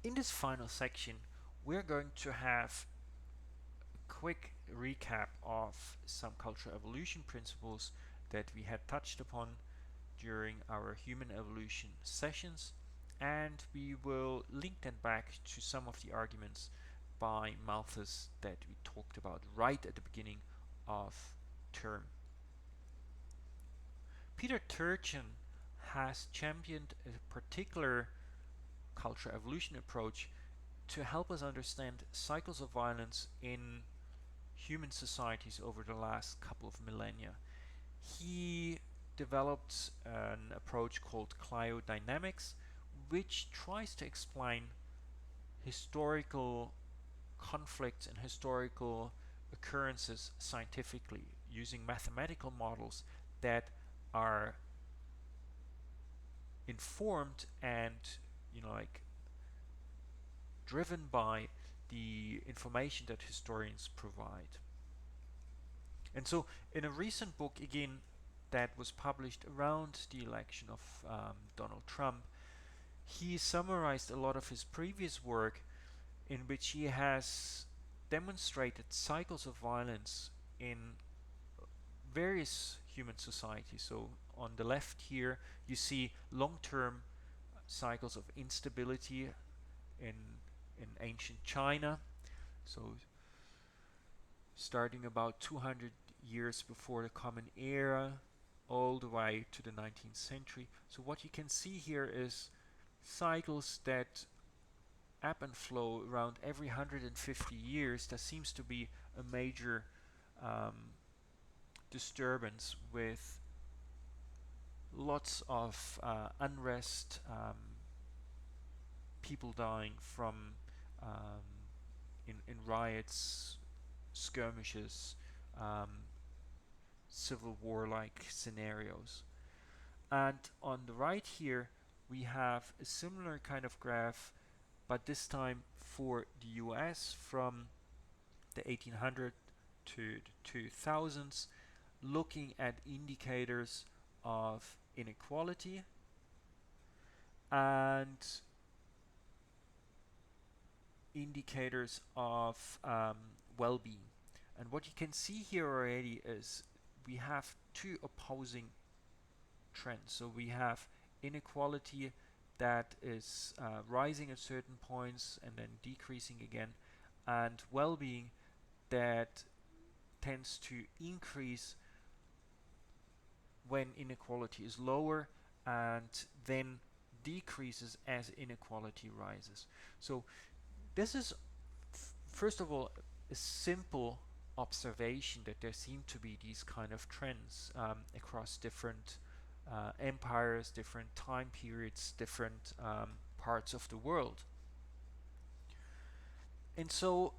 In this final section, we're going to have a quick recap of some cultural evolution principles that we had touched upon during our human evolution sessions, and we will link them back to some of the arguments by Malthus that we talked about right at the beginning of term. Peter Turchin has championed a particular cultural evolution approach to help us understand cycles of violence in human societies over the last couple of millennia. He developed an approach called cliodynamics, which tries to explain historical conflicts and historical occurrences scientifically using mathematical models that are informed and driven by the information that historians provide. And so in a recent book, again, that was published around the election of Donald Trump, he summarized a lot of his previous work in which he has demonstrated cycles of violence in various human societies. So on the left here, you see long-term cycles of instability in ancient China. So starting about 200 years before the Common Era, all the way to the 19th century. So what you can see here is cycles that ebb and flow around every 150 years. There seems to be a major disturbance with lots of unrest, people dying from in riots, skirmishes, civil war-like scenarios. And on the right here, we have a similar kind of graph, but this time for the US from the 1800s to the 2000s, looking at indicators of inequality and indicators of well-being. And what you can see here already is we have two opposing trends. So we have inequality that is rising at certain points and then decreasing again, and well-being that tends to increase when inequality is lower and then decreases as inequality rises. So this is first of all a simple observation that there seem to be these kind of trends across different empires, different time periods, different parts of the world. And so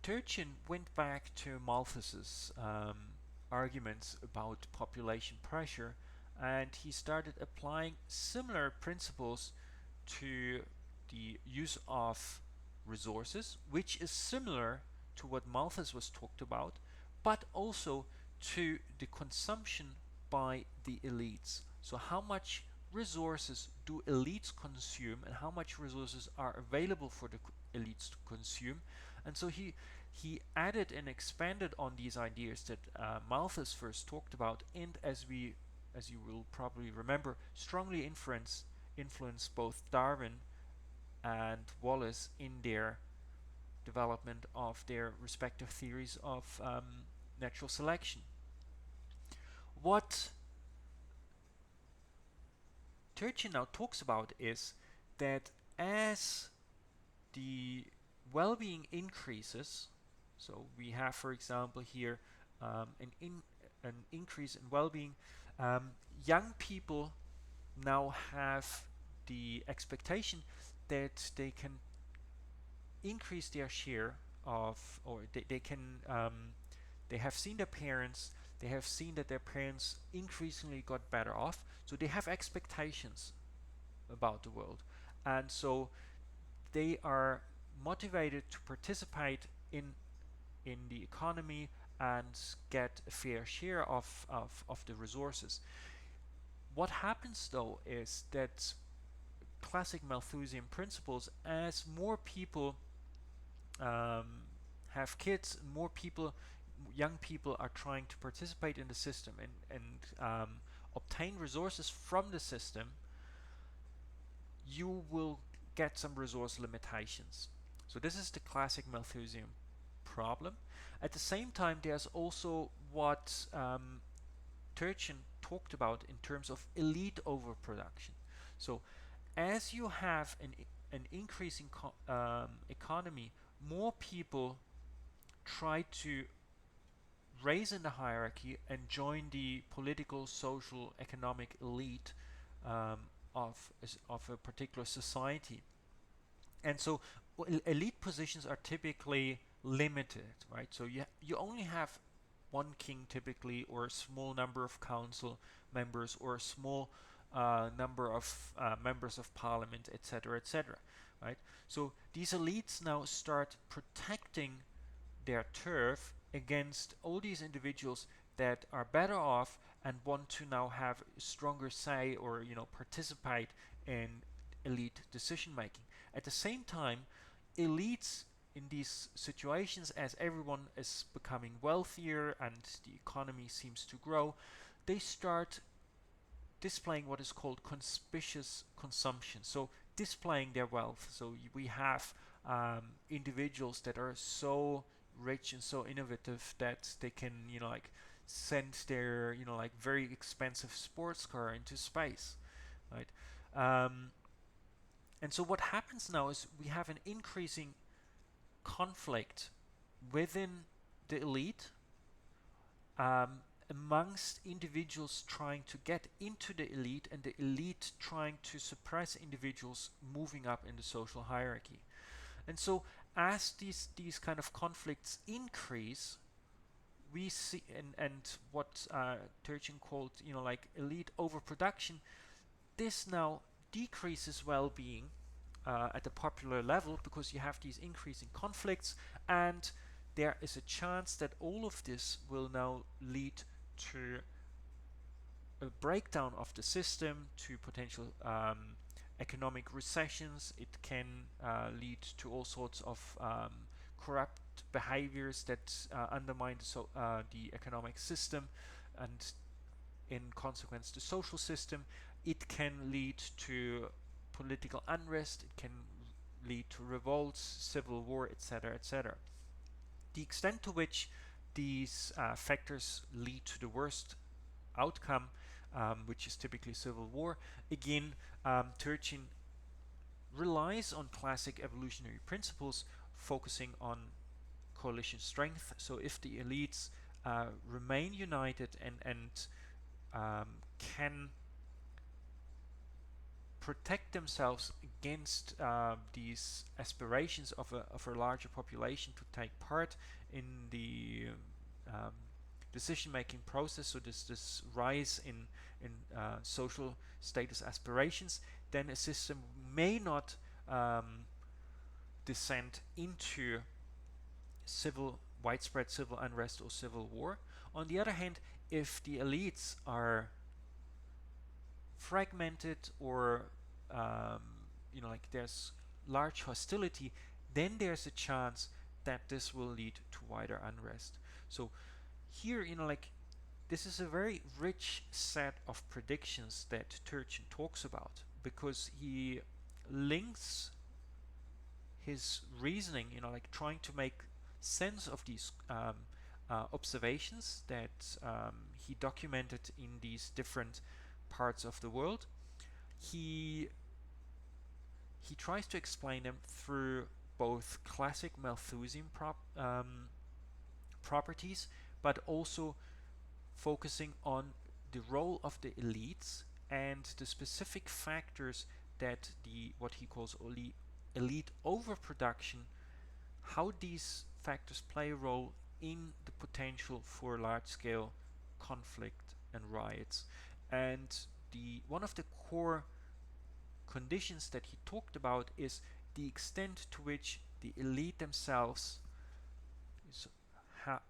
Turchin went back to Malthus's arguments about population pressure, and he started applying similar principles to the use of resources, which is similar to what Malthus was talked about, but also to the consumption by the elites. So how much resources do elites consume and how much resources are available for the elites to consume? And so he added and expanded on these ideas that Malthus first talked about, and as you will probably remember, strongly influenced both Darwin and Wallace in their development of their respective theories of natural selection. What Turchin now talks about is that as the well-being increases, so we have, for example, here an increase in well-being, young people now have the expectation that they can increase their share of, or they can they have seen their parents, they have seen that their parents increasingly got better off, so they have expectations about the world, and so they are motivated to participate in the economy and get a fair share of the resources. What happens though is that classic Malthusian principles, as more people have kids, more people, young people are trying to participate in the system and obtain resources from the system, you will get some resource limitations. So this is the classic Malthusian problem. At the same time, there's also what Turchin talked about in terms of elite overproduction. So as you have an increasing economy, more people try to raise in the hierarchy and join the political, social, economic elite of a particular society. And so elite positions are typically limited, right? So you only have one king typically, or a small number of council members, or a small number of members of parliament, etc., etc., right? So these elites now start protecting their turf against all these individuals that are better off and want to now have a stronger say, or participate in elite decision making. At the same time, elites in these situations, as everyone is becoming wealthier and the economy seems to grow, they start displaying what is called conspicuous consumption. So displaying their wealth. So we have individuals that are so rich and so innovative that they can, like send their, like very expensive sports car into space, right? And so what happens now is we have an increasing conflict within the elite, amongst individuals trying to get into the elite, and the elite trying to suppress individuals moving up in the social hierarchy. And so as these kind of conflicts increase, we see, and what Turchin called, like elite overproduction, this now decreases well-being at the popular level, because you have these increasing conflicts, and there is a chance that all of this will now lead to a breakdown of the system, to potential economic recessions. It can lead to all sorts of corrupt behaviors that undermine the economic system, and in consequence the social system. It can lead to political unrest, it can lead to revolts, civil war, etc., etc. The extent to which these factors lead to the worst outcome, which is typically civil war, again, Turchin relies on classic evolutionary principles, focusing on coalition strength. So if the elites remain united and can protect themselves against these aspirations of a larger population to take part in the um, decision-making process, so this rise in social status aspirations, then a system may not descend into widespread civil unrest or civil war. On the other hand, if the elites are fragmented, or like there's large hostility, then there's a chance that this will lead to wider unrest. So here, like this is a very rich set of predictions that Turchin talks about, because he links his reasoning, like trying to make sense of these observations that he documented in these different parts of the world. He tries to explain them through both classic Malthusian properties, but also focusing on the role of the elites and the specific factors that what he calls elite overproduction, how these factors play a role in the potential for large-scale conflict and riots. And one of the core conditions that he talked about is the extent to which the elite themselves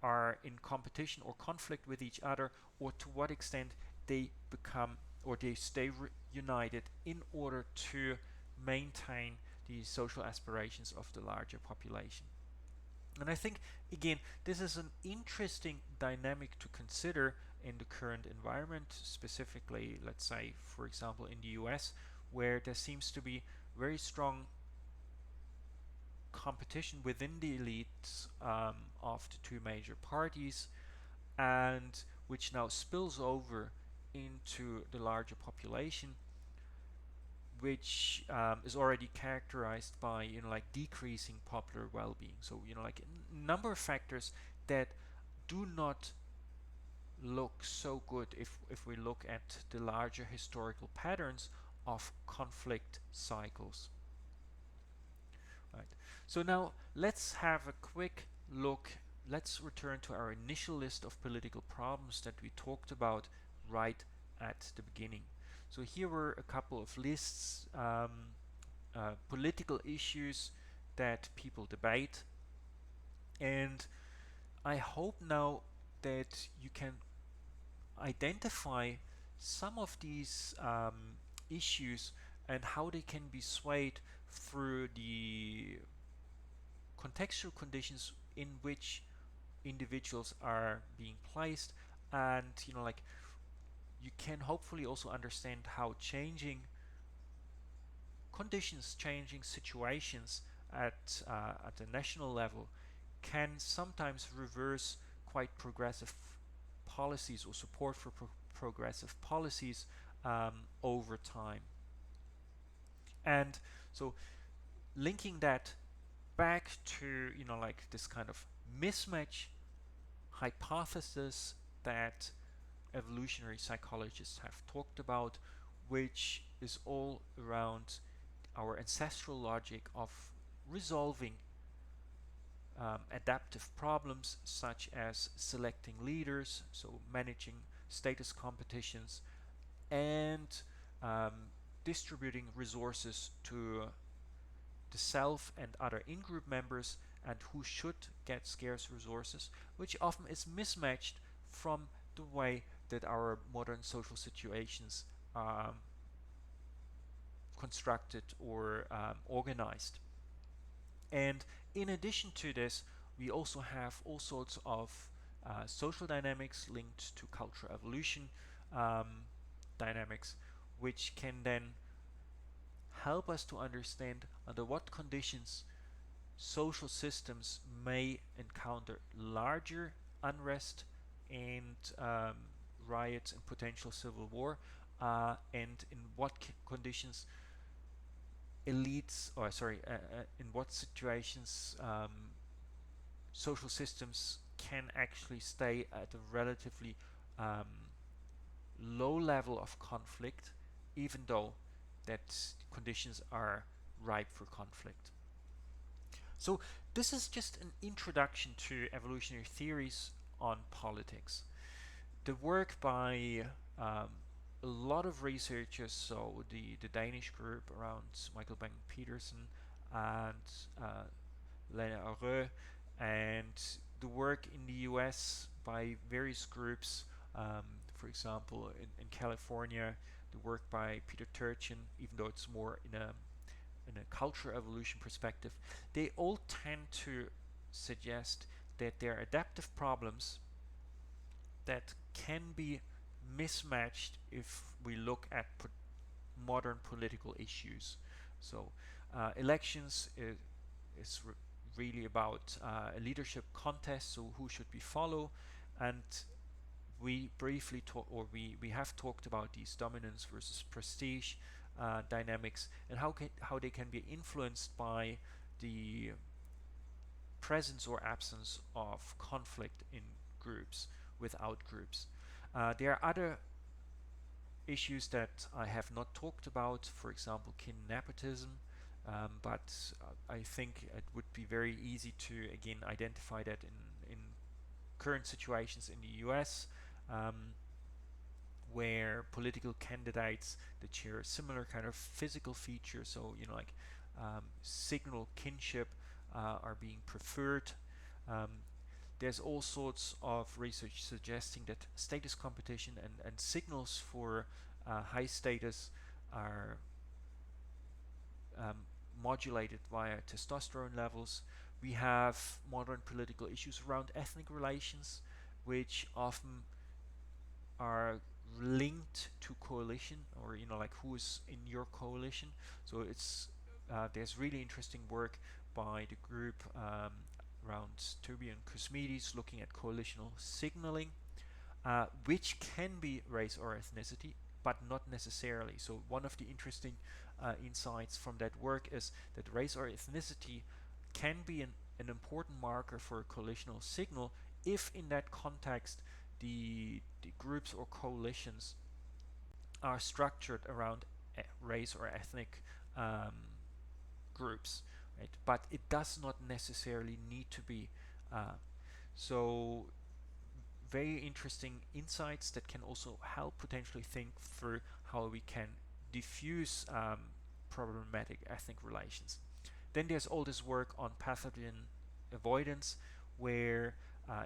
are in competition or conflict with each other, or to what extent they become or they stay united in order to maintain the social aspirations of the larger population. And I think, again, this is an interesting dynamic to consider in the current environment, specifically, let's say, for example, in the US, where there seems to be very strong competition within the elites of the two major parties, and which now spills over into the larger population, which is already characterized by like decreasing popular well-being. So like a number of factors that do not look so good if we look at the larger historical patterns of conflict cycles. Right. So now let's have a quick look. Let's return to our initial list of political problems that we talked about right at the beginning. So here were a couple of lists, political issues that people debate, and I hope now that you can identify some of these issues and how they can be swayed through the contextual conditions in which individuals are being placed, and like you can hopefully also understand how changing conditions, changing situations at the national level can sometimes reverse quite progressive policies or support for progressive policies over time. And so linking that back to like this kind of mismatch hypothesis that evolutionary psychologists have talked about, which is all around our ancestral logic of resolving adaptive problems such as selecting leaders, so managing status competitions, and distributing resources to the self and other in-group members, and who should get scarce resources, which often is mismatched from the way that our modern social situations constructed or organized. And in addition to this, we also have all sorts of social dynamics linked to cultural evolution dynamics, which can then help us to understand under what conditions social systems may encounter larger unrest and riots and potential civil war, and in what conditions elites, or sorry, in what situations social systems can actually stay at a relatively low level of conflict, even though that conditions are ripe for conflict. So this is just an introduction to evolutionary theories on politics. The work by a lot of researchers, so the Danish group around Michael Bang-Petersen and Lena Aure, and the work in the US by various groups, for example, in California, the work by Peter Turchin, even though it's more in a cultural evolution perspective, they all tend to suggest that there are adaptive problems that can be mismatched if we look at modern political issues. So elections is really about a leadership contest, so who should we follow? And we briefly talk, or we have talked about these dominance versus prestige dynamics, and how they can be influenced by the presence or absence of conflict in groups without groups. There are other issues that I have not talked about, for example, kin nepotism, but I think it would be very easy to again identify that in current situations in the US, where political candidates that share a similar kind of physical feature, so like signal kinship, are being preferred. There's all sorts of research suggesting that status competition and signals for high status are modulated via testosterone levels. We have modern political issues around ethnic relations, which often are linked to coalition, or like who is in your coalition. So it's there's really interesting work by the group around Turby and Cosmides looking at coalitional signaling, which can be race or ethnicity, but not necessarily. So one of the interesting insights from that work is that race or ethnicity can be an important marker for a coalitional signal if in that context the groups or coalitions are structured around race or ethnic um, groups, right? But it does not necessarily need to be. So very interesting insights that can also help potentially think through how we can diffuse problematic ethnic relations. Then there's all this work on pathogen avoidance, where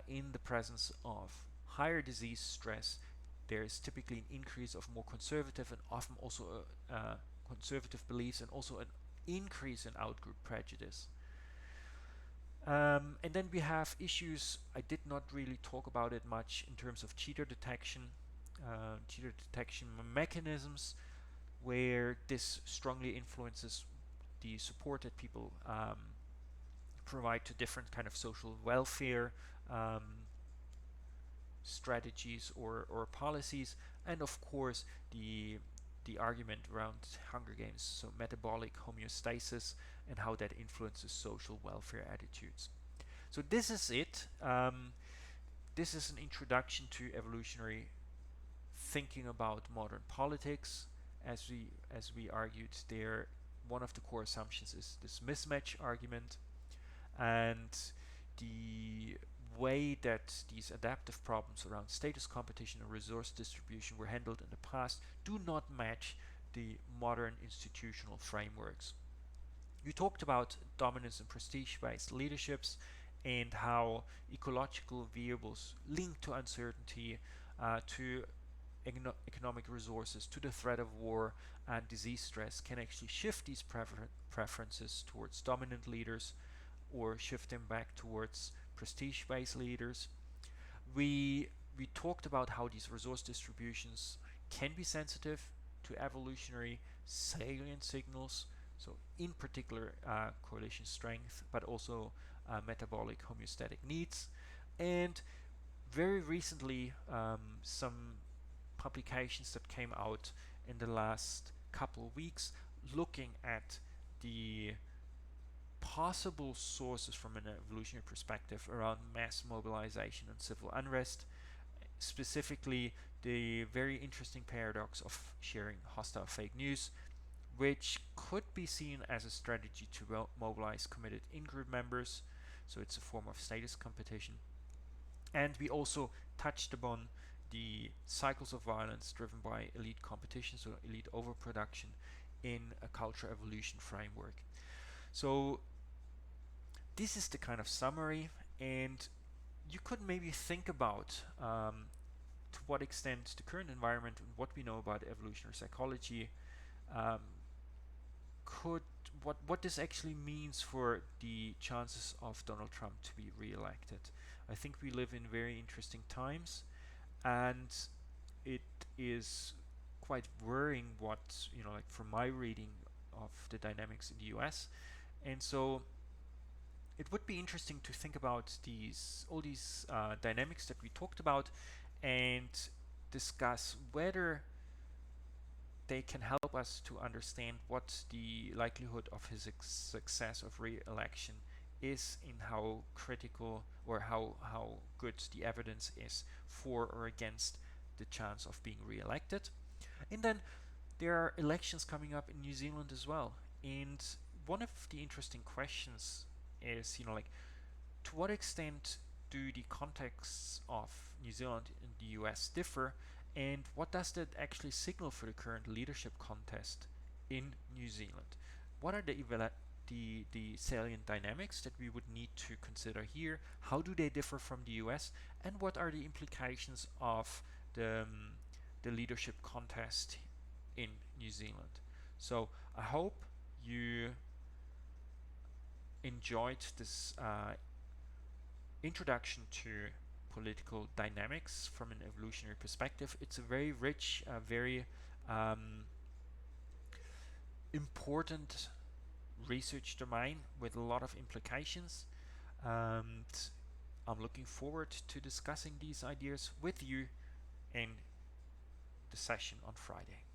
in the presence of higher disease stress, there is typically an increase of more conservative and often also conservative beliefs, and also an increase in outgroup prejudice. And then we have issues, I did not really talk about it much in terms of cheater detection mechanisms, where this strongly influences the support that people provide to different kind of social welfare um, strategies or policies, and of course the argument around Hunger Games, so metabolic homeostasis and how that influences social welfare attitudes. So this is it. This is an introduction to evolutionary thinking about modern politics. As we argued there, one of the core assumptions is this mismatch argument, and the way that these adaptive problems around status competition and resource distribution were handled in the past do not match the modern institutional frameworks. You talked about dominance and prestige-based leaderships, and how ecological variables linked to uncertainty, to economic resources, to the threat of war and disease stress can actually shift these preferences towards dominant leaders, or shift them back towards prestige-based leaders. We we talked about how these resource distributions can be sensitive to evolutionary salient signals, so in particular correlation strength, but also metabolic homeostatic needs. And very recently, some publications that came out in the last couple of weeks looking at the possible sources from an evolutionary perspective around mass mobilization and civil unrest, specifically the very interesting paradox of sharing hostile fake news, which could be seen as a strategy to mobilize committed in-group members. So it's a form of status competition. And we also touched upon the cycles of violence driven by elite competition, so elite overproduction in a culture evolution framework. So this is the kind of summary, and you could maybe think about to what extent the current environment and what we know about evolutionary psychology um, could what this actually means for the chances of Donald Trump to be re-elected. I think we live in very interesting times, and it is quite worrying what like from my reading of the dynamics in the US. And so it would be interesting to think about all these dynamics that we talked about, and discuss whether they can help us to understand what the likelihood of his success of re-election is, in how critical or how good the evidence is for or against the chance of being re-elected. And then there are elections coming up in New Zealand as well. And one of the interesting questions is, like, to what extent do the contexts of New Zealand and the US differ, and what does that actually signal for the current leadership contest in New Zealand? What are the salient dynamics that we would need to consider here? How do they differ from the US, and what are the implications of the leadership contest in New Zealand? So I hope you enjoyed this introduction to political dynamics from an evolutionary perspective. It's a very rich, very important research domain with a lot of implications, and I'm looking forward to discussing these ideas with you in the session on Friday.